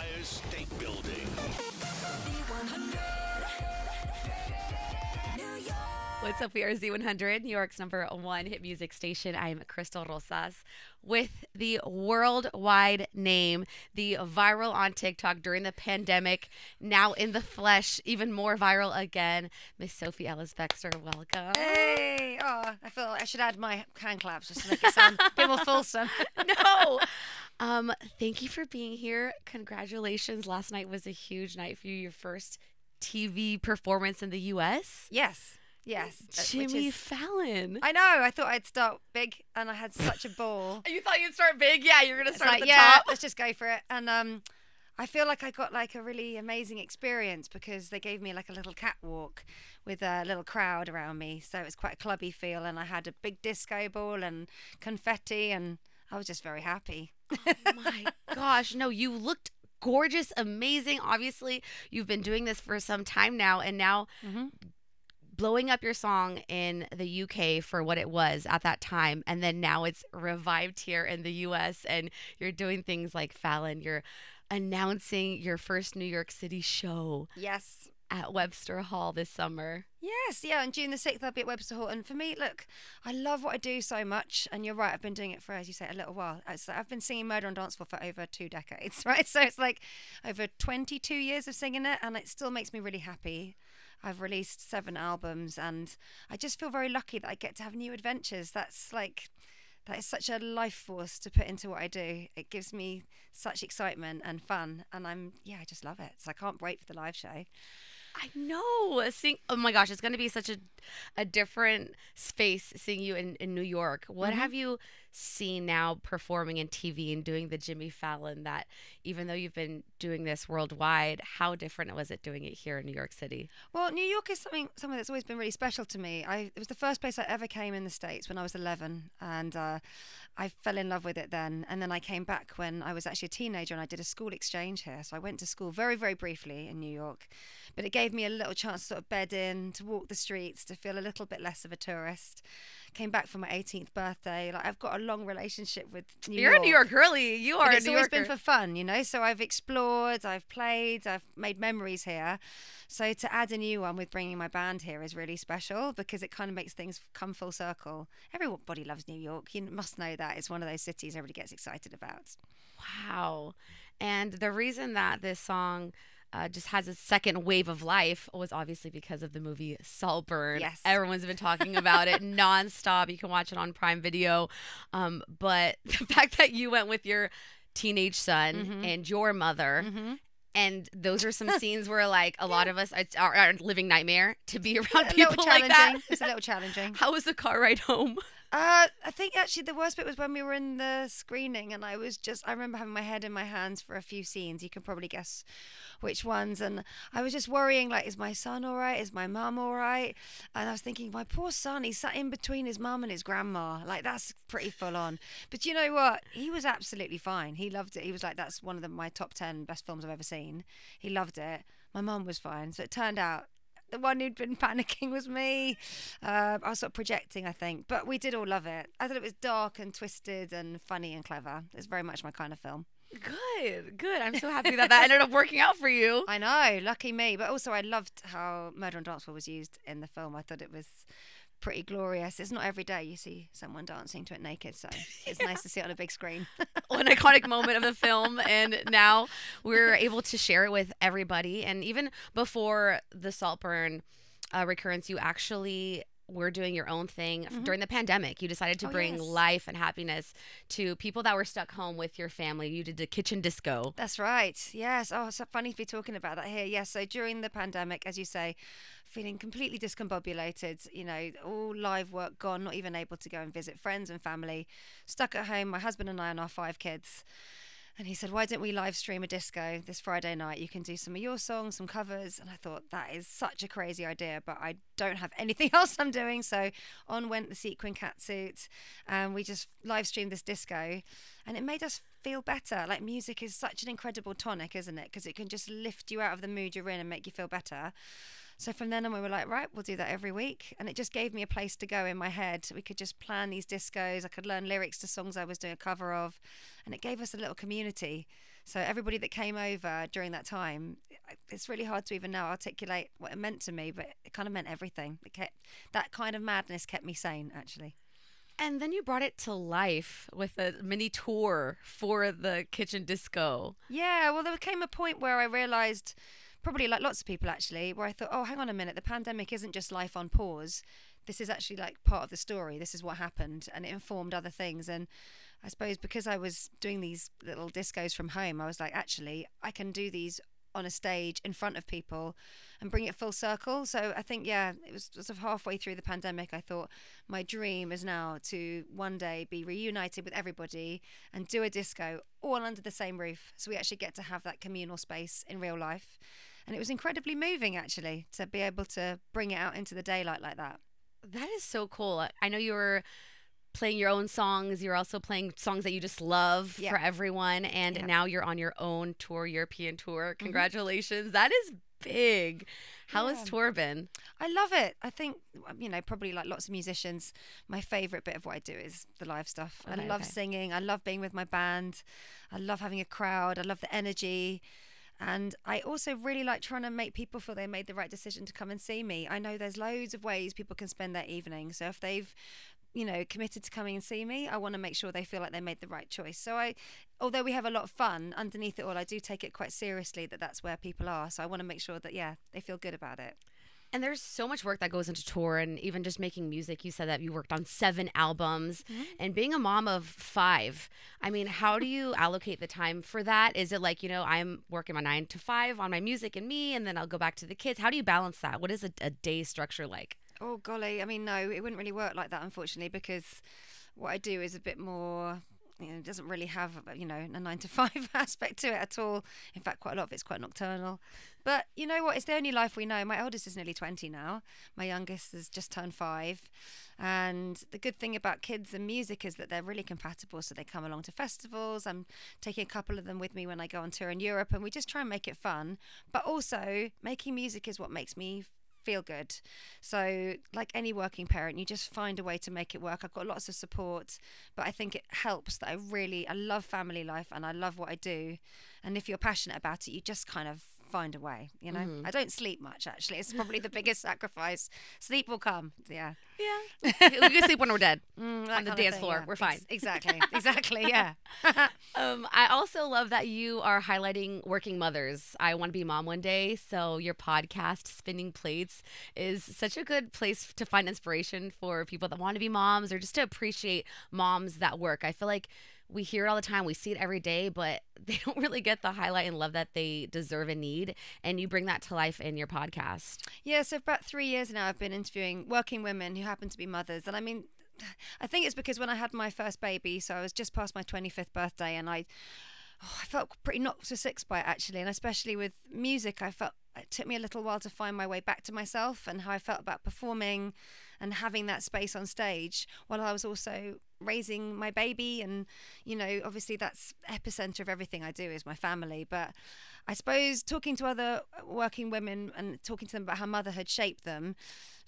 Empire State Building. What's up? We are Z100, New York's #1 hit music station. I'm Crystal Rosas with the worldwide name, the viral on TikTok during the pandemic, now in the flesh, even more viral again, Miss Sophie Ellis-Bextor. Welcome. Hey! Oh, I feel like I should add my hand claps just to make it sound a bit more fulsome. No. Thank you for being here. Congratulations. Last night was a huge night for you, your first TV performance in the U.S. Yes. Jimmy Fallon. I know. I thought I'd start big, and I had such a ball. You thought you'd start big? Yeah, you're gonna start at the yeah, top. let's just go for it. And I feel like I got like a really amazing experience because they gave me like a little catwalk with a little crowd around me, so it was quite a clubby feel. And I had a big disco ball and confetti, and I was just very happy. Oh my gosh! No, you looked gorgeous, amazing. Obviously, you've been doing this for some time now, and now. Mm-hmm. Blowing up your song in the UK for what it was at that time, and then now it's revived here in the US, and you're doing things like Fallon. You're announcing your first New York City show. Yes. At Webster Hall this summer. Yes, yeah, on June the 6th I'll be at Webster Hall. And for me, look, I love what I do so much. And you're right, I've been doing it for, as you say, a little while. I've been singing Murder on Dance Floor for over 2 decades, right? So it's like over 22 years of singing it, and it still makes me really happy. I've released 7 albums, and I just feel very lucky that I get to have new adventures. That is such a life force to put into what I do. It gives me such excitement and fun, and I just love it. So I can't wait for the live show. I know. Oh my gosh, it's going to be such a different space seeing you in New York. What have you seen now performing in TV and doing the Jimmy Fallon, that even though you've been doing this worldwide, how different was it doing it here in New York City? Well, New York is somewhere that's always been really special to me. It was the first place I ever came in the States when I was 11, and I fell in love with it then. And then I came back when I was actually a teenager, and I did a school exchange here. So I went to school very, very briefly in New York, but it gave me a little chance to sort of bed in, to walk the streets, to feel a little bit less of a tourist. Came back for my 18th birthday. Like, I've got a long relationship with New York. You're a New York girly. You are a New Yorker. It's always been for fun, you know. So I've explored, I've played, I've made memories here. So to add a new one with bringing my band here is really special because it kind of makes things come full circle. Everybody loves New York. You must know that. It's one of those cities everybody gets excited about. Wow. And the reason that this song just has a second wave of life was obviously because of the movie Saltburn. Yes. Everyone's been talking about it nonstop. You can watch it on Prime Video. But the fact that you went with your teenage son and your mother, and those are some scenes where, like, a lot of us, it's our living nightmare to be around people like that. It's a little challenging. How was the car ride home? I think actually the worst bit was when we were in the screening, and I remember having my head in my hands for a few scenes. You can probably guess which ones. And I was just worrying, like, is my son all right? Is my mum all right? And I was thinking, my poor son, he sat in between his mum and his grandma. Like, that's pretty full on. But you know what? He was absolutely fine. He loved it. He was like, that's one of my top 10 best films I've ever seen. He loved it. My mum was fine. So it turned out the one who'd been panicking was me. I was sort of projecting, I think. But we did all love it. I thought it was dark and twisted and funny and clever. It's very much my kind of film. Good. I'm so happy that ended up working out for you. I know. Lucky me. But also I loved how Murder on Dance Floor was used in the film. I thought it was pretty glorious. It's not every day you see someone dancing to it naked, so it's nice to see it on a big screen. An iconic moment of the film, and now we're able to share it with everybody. And even before the Saltburn recurrence, you actually were doing your own thing during the pandemic. You decided to bring life and happiness to people that were stuck home with your family. You did a kitchen disco. That's right. Yes. Oh, it's so funny to be talking about that here. Yes. So during the pandemic, as you say, feeling completely discombobulated, you know, all live work gone, not even able to go and visit friends and family, stuck at home, my husband and I and our 5 kids. And he said, why don't we live stream a disco this Friday night? You can do some of your songs, some covers. And I thought, that is such a crazy idea, but I don't have anything else I'm doing. So on went the sequin catsuit, and we just live streamed this disco. And it made us feel better. Like, music is such an incredible tonic, isn't it? Because it can just lift you out of the mood you're in and make you feel better. So from then on, we were like, right, we'll do that every week. And it just gave me a place to go in my head. We could just plan these discos. I could learn lyrics to songs I was doing a cover of. And it gave us a little community. So everybody that came over during that time, it's really hard to even now articulate what it meant to me, but it kind of meant everything. That kind of madness kept me sane, actually. And then you brought it to life with a mini tour for the kitchen disco. Yeah, well, there came a point where I realised, probably like lots of people actually, where I thought, oh, hang on a minute, the pandemic isn't just life on pause. This is actually like part of the story. This is what happened, and it informed other things. And I suppose because I was doing these little discos from home, I was like, actually, I can do these on a stage in front of people and bring it full circle. So I think, yeah, it was sort of halfway through the pandemic, I thought my dream is now to one day be reunited with everybody and do a disco all under the same roof. So we actually get to have that communal space in real life. And it was incredibly moving, actually, to be able to bring it out into the daylight like that. That is so cool. I know you were playing your own songs. You're also playing songs that you just love for everyone. And now you're on your own tour, European tour. Congratulations. That is big. How has tour been? I love it. I think, probably like lots of musicians, my favorite bit of what I do is the live stuff. I love singing. I love being with my band. I love having a crowd. I love the energy. And I also really like trying to make people feel they made the right decision to come and see me. I know there's loads of ways people can spend their evening. So if they've, committed to coming and see me, I want to make sure they feel like they made the right choice. So although we have a lot of fun, underneath it all, I do take it quite seriously that's where people are. So I want to make sure that, they feel good about it. And there's so much work that goes into tour and even just making music. You said that you worked on 7 albums and being a mom of 5. I mean, how do you allocate the time for that? Is it like, I'm working my 9 to 5 on my music and me, and then I'll go back to the kids? How do you balance that? What is a day structure like? Oh, golly. I mean, no, it wouldn't really work like that, unfortunately, because what I do is a bit more... it doesn't really have, a 9 to 5 aspect to it at all. In fact, quite a lot of it's quite nocturnal. But you know what? It's the only life we know. My oldest is nearly 20 now. My youngest has just turned 5. And the good thing about kids and music is that they're really compatible. So they come along to festivals. I'm taking a couple of them with me when I go on tour in Europe. And we just try and make it fun. But also, making music is what makes me feel good. So like any working parent, you just find a way to make it work. I've got lots of support, but I think it helps that I love family life and I love what I do. And if you're passionate about it, you just kind of find a way, I don't sleep much, actually. It's probably the biggest sacrifice. Sleep will come. Yeah we can sleep when we're dead on the dance floor. Yeah. We're fine. Exactly yeah. I also love that you are highlighting working mothers. I want to be a mom one day, so your podcast Spinning Plates is such a good place to find inspiration for people that want to be moms or just to appreciate moms that work. I feel like we hear it all the time. We see it every day, but they don't really get the highlight and love that they deserve and need. And you bring that to life in your podcast. Yeah, so for about 3 years now, I've been interviewing working women who happen to be mothers. And I mean, I think it's because when I had my first baby, so I was just past my 25th birthday, and I felt pretty knocked for six by it, actually. And especially with music, I felt it took me a little while to find my way back to myself and how I felt about performing and having that space on stage while I was also raising my baby. And, obviously that's epicenter of everything I do is my family. But I suppose talking to other working women and talking to them about how motherhood shaped them,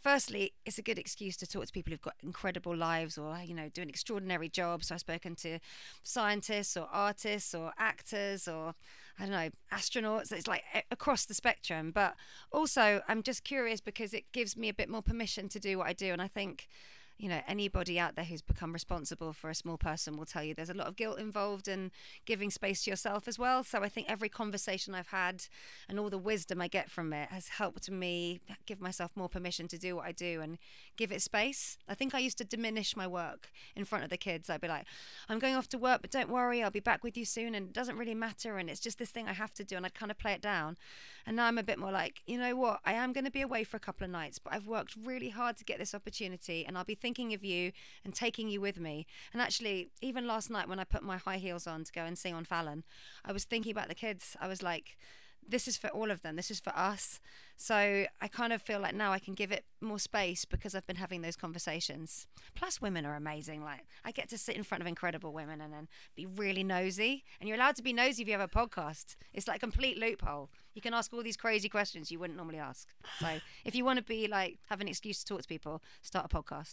firstly, it's a good excuse to talk to people who've got incredible lives or, doing extraordinary jobs. So I've spoken to scientists or artists or actors or, I don't know, astronauts. It's like across the spectrum. But also, I'm just curious because it gives me a bit more permission to do what I do. And I think, anybody out there who's become responsible for a small person will tell you there's a lot of guilt involved in giving space to yourself as well. So I think every conversation I've had and all the wisdom I get from it has helped me give myself more permission to do what I do and give it space. I think I used to diminish my work in front of the kids. I'd be like, I'm going off to work, but don't worry, I'll be back with you soon, and it doesn't really matter, and it's just this thing I have to do, and I'd kind of play it down. And now I'm a bit more like, you know what, I am going to be away for a couple of nights, but I've worked really hard to get this opportunity, and I'll be thinking of you and taking you with me. And actually, even last night when I put my high heels on to go and sing on Fallon, I was thinking about the kids. I was like, this is for all of them. This is for us. So I kind of feel like now I can give it more space because I've been having those conversations. Plus, women are amazing. Like, I get to sit in front of incredible women and then be really nosy. And you're allowed to be nosy if you have a podcast. It's like a complete loophole. You can ask all these crazy questions you wouldn't normally ask. So if you want to be like, have an excuse to talk to people, start a podcast.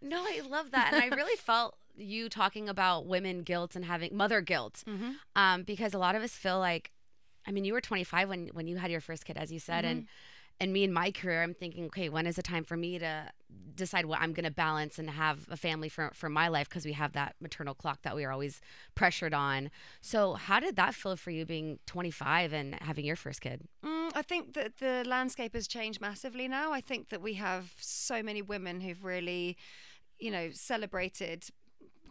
No, I love that. And I really felt you talking about women guilt and having mother guilt, because a lot of us feel like, I mean, you were 25 when you had your first kid, as you said, and me in my career, I'm thinking, okay, when is the time for me to decide what I'm going to balance and have a family for my life? Because we have that maternal clock that we are always pressured on. So how did that feel for you being 25 and having your first kid? I think that the landscape has changed massively now. I think that we have so many women who've really, celebrated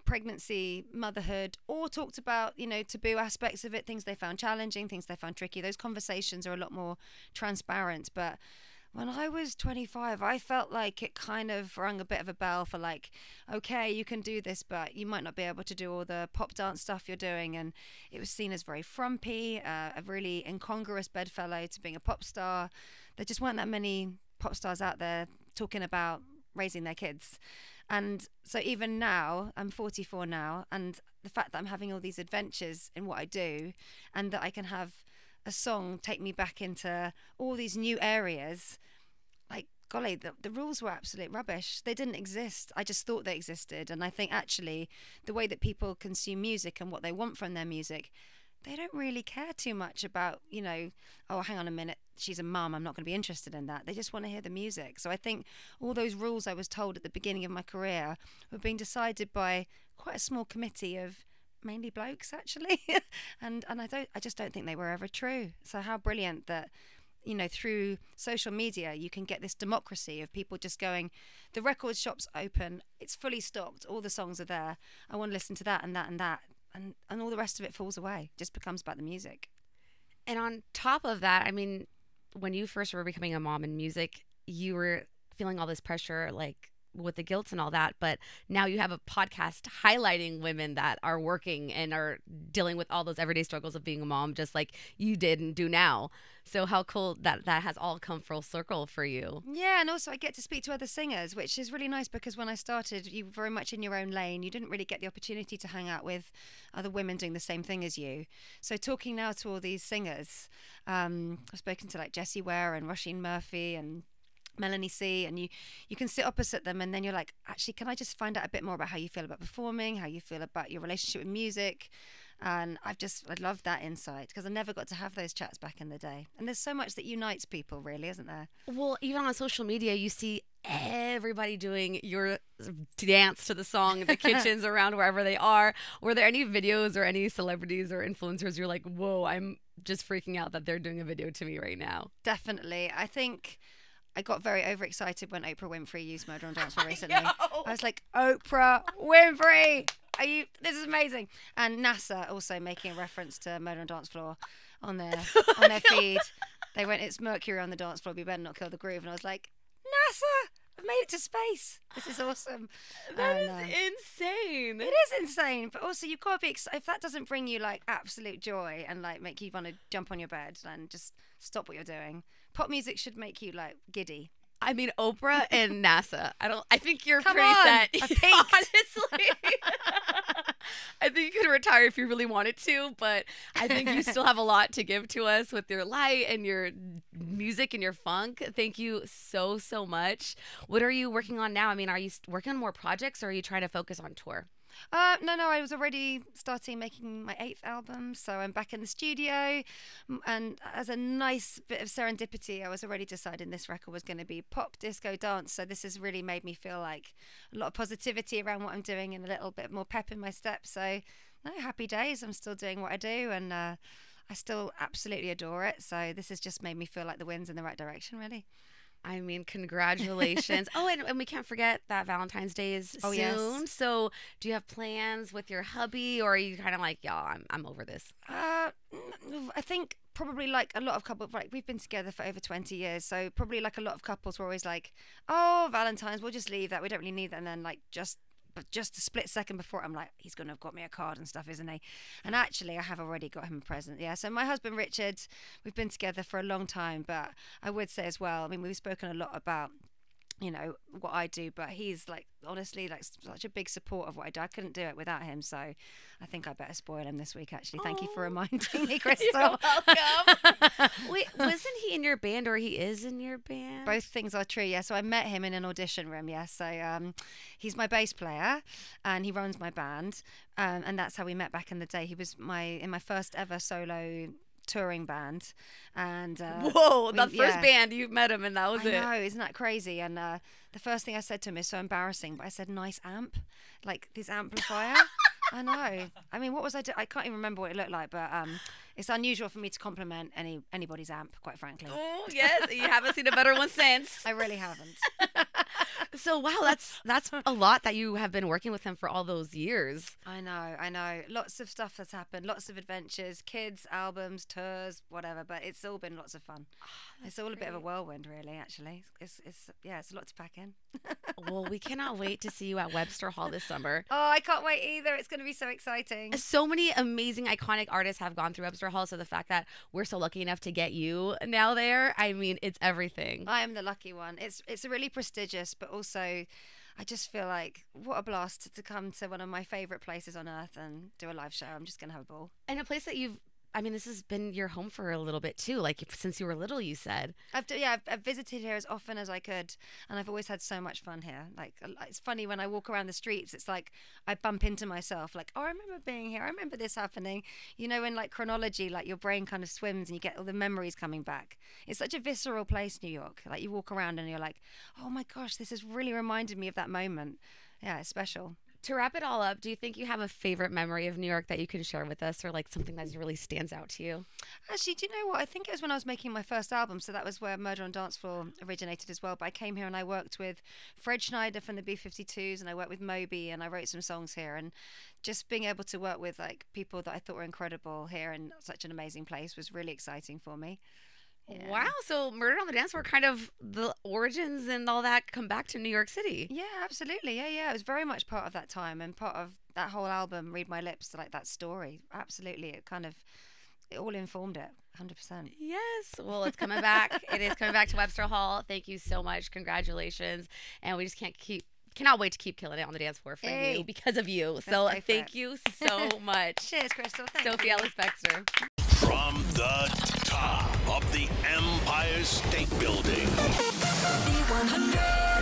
pregnancy, motherhood, or talked about, taboo aspects of it, things they found challenging, things they found tricky. Those conversations are a lot more transparent. But when I was 25, I felt like it kind of rang a bit of a bell for like, okay, you can do this, but you might not be able to do all the pop dance stuff you're doing. And it was seen as very frumpy, a really incongruous bedfellow to being a pop star. There just weren't that many pop stars out there talking about raising their kids. And so even now, I'm 44 now, and the fact that I'm having all these adventures in what I do, and that I can have a song take me back into all these new areas, like, golly, the rules were absolute rubbish. They didn't exist. I just thought they existed. And I think actually the way that people consume music and what they want from their music, they don't really care too much about, oh, hang on a minute, she's a mum, I'm not going to be interested in that. They just want to hear the music. So I think all those rules I was told at the beginning of my career were being decided by quite a small committee of mainly blokes, actually. and I just don't think they were ever true. So how brilliant that, through social media, you can get this democracy of people just going, the record shop's open, it's fully stocked, all the songs are there, I want to listen to that and that and that. And all the rest of it falls away, just becomes about the music. And on top of that, I mean, when you first were becoming a mom in music, you were feeling all this pressure, like with the guilt and all that. But now you have a podcast highlighting women that are working and are dealing with all those everyday struggles of being a mom, just like you did and do now. So how cool that has all come full circle for you. Yeah, and also I get to speak to other singers, which is really nice, because when I started, you were very much in your own lane. You didn't really get the opportunity to hang out with other women doing the same thing as you. So talking now to all these singers, I've spoken to like Jessie Ware and Roisin Murphy and Melanie C, and you can sit opposite them, and then you're like, actually, can I just find out a bit more about how you feel about performing, how you feel about your relationship with music? And I love that insight, because I never got to have those chats back in the day. And there's so much that unites people, really, isn't there? Well, even on social media, you see everybody doing your dance to the song in the kitchens around wherever they are. Were there any videos or any celebrities or influencers you're like, whoa, I'm just freaking out that they're doing a video to me right now? Definitely. I think I got very overexcited when Oprah Winfrey used Murder on Dance Floor recently. I was like, Oprah Winfrey, this is amazing. And NASA also making a reference to Murder on Dance Floor on their feed. They went, it's Mercury on the dance floor, we better not kill the groove. And I was like, NASA, I've made it to space. This is awesome. That is insane. It is insane. But also you've got to be excited. If that doesn't bring you like absolute joy and like make you want to jump on your bed and just stop what you're doing, pop music should make you like giddy. I mean, Oprah and NASA. I think you're Come pretty on, set. I peaked. Honestly. I think you could retire if you really wanted to, but I think you still have a lot to give to us with your light and your music and your funk. Thank you so, so much. What are you working on now? I mean, are you working on more projects, or are you trying to focus on tour? No, I was already starting making my 8th album, so I'm back in the studio, and as a nice bit of serendipity, I was already deciding this record was going to be pop, disco, dance, so this has really made me feel like a lot of positivity around what I'm doing and a little bit more pep in my step. So no, happy days. I'm still doing what I do, and I still absolutely adore it, so this has just made me feel like the wind's in the right direction, really. I mean, congratulations. Oh, and we can't forget that Valentine's Day is soon. Yes. So do you have plans with your hubby, or are you kind of like, y'all, I'm over this? I think probably like a lot of couples, like we've been together for over 20 years. So probably like a lot of couples were always like, oh, Valentine's, we'll just leave that. We don't really need that. And then like but just a split second before, I'm like, he's going to have got me a card and stuff, isn't he? And actually, I have already got him a present. Yeah. So my husband, Richard, we've been together for a long time. But I would say as well, I mean, we've spoken a lot about you know, what I do, but he's like honestly like such a big support of what I do. I couldn't do it without him, so I think I better spoil him this week. Actually, thank you for reminding me, Crystal. You're welcome. Wait, wasn't he in your band, or he is in your band? Both things are true. Yeah, so I met him in an audition room. Yeah, so he's my bass player, and he runs my band, and that's how we met back in the day. He was in my first ever solo touring band, and whoa, the first band you met him, and that was it. I know, isn't that crazy? And the first thing I said to him is so embarrassing, but I said, "Nice amp, like this amplifier." I know. I mean, what was I doing? I can't even remember what it looked like, but it's unusual for me to compliment anybody's amp, quite frankly. Oh yes, you haven't seen a better one since. I really haven't. So wow, that's a lot that you have been working with him for all those years. I know. Lots of stuff has happened, lots of adventures, kids, albums, tours, whatever. But it's all been lots of fun. It's all a bit of a whirlwind, really. Actually, it's a lot to pack in. Well, we cannot wait to see you at Webster Hall this summer. Oh, I can't wait either. It's going to be so exciting. So many amazing, iconic artists have gone through Webster Hall. So the fact that we're so lucky enough to get you now there, I mean, it's everything. I am the lucky one. It's really prestigious, but also I just feel like what a blast to come to one of my favorite places on earth and do a live show. I'm just going to have a ball. And a place that this has been your home for a little bit too, like since you were little, you said. I've visited here as often as I could, and I've always had so much fun here. Like, it's funny when I walk around the streets, it's like I bump into myself, like, oh, I remember being here, I remember this happening. You know, in like chronology, like your brain kind of swims and you get all the memories coming back. It's such a visceral place, New York. Like, you walk around and you're like, oh my gosh, this has really reminded me of that moment. Yeah, it's special. To wrap it all up, do you think you have a favorite memory of New York that you can share with us, or like something that really stands out to you? Actually, do you know what? I think it was when I was making my first album, so that was where Murder on Dance Floor originated as well. But I came here and I worked with Fred Schneider from the B-52s, and I worked with Moby, and I wrote some songs here. And just being able to work with like people that I thought were incredible here in such an amazing place was really exciting for me. Yeah. Wow, so Murder on the Dance Floor, kind of the origins and all that come back to New York City. Yeah, absolutely. Yeah. It was very much part of that time and part of that whole album, Read My Lips, like that story. Absolutely. It all informed it, 100%. Yes. Well, it's coming back. It is coming back to Webster Hall. Thank you so much. Congratulations. And we just cannot wait to keep killing it on the dance floor for you because of you. So thank you so much. Cheers, Crystal. Thank Sophie you. Ellis-Bextor. From the top of the Empire State Building. C100.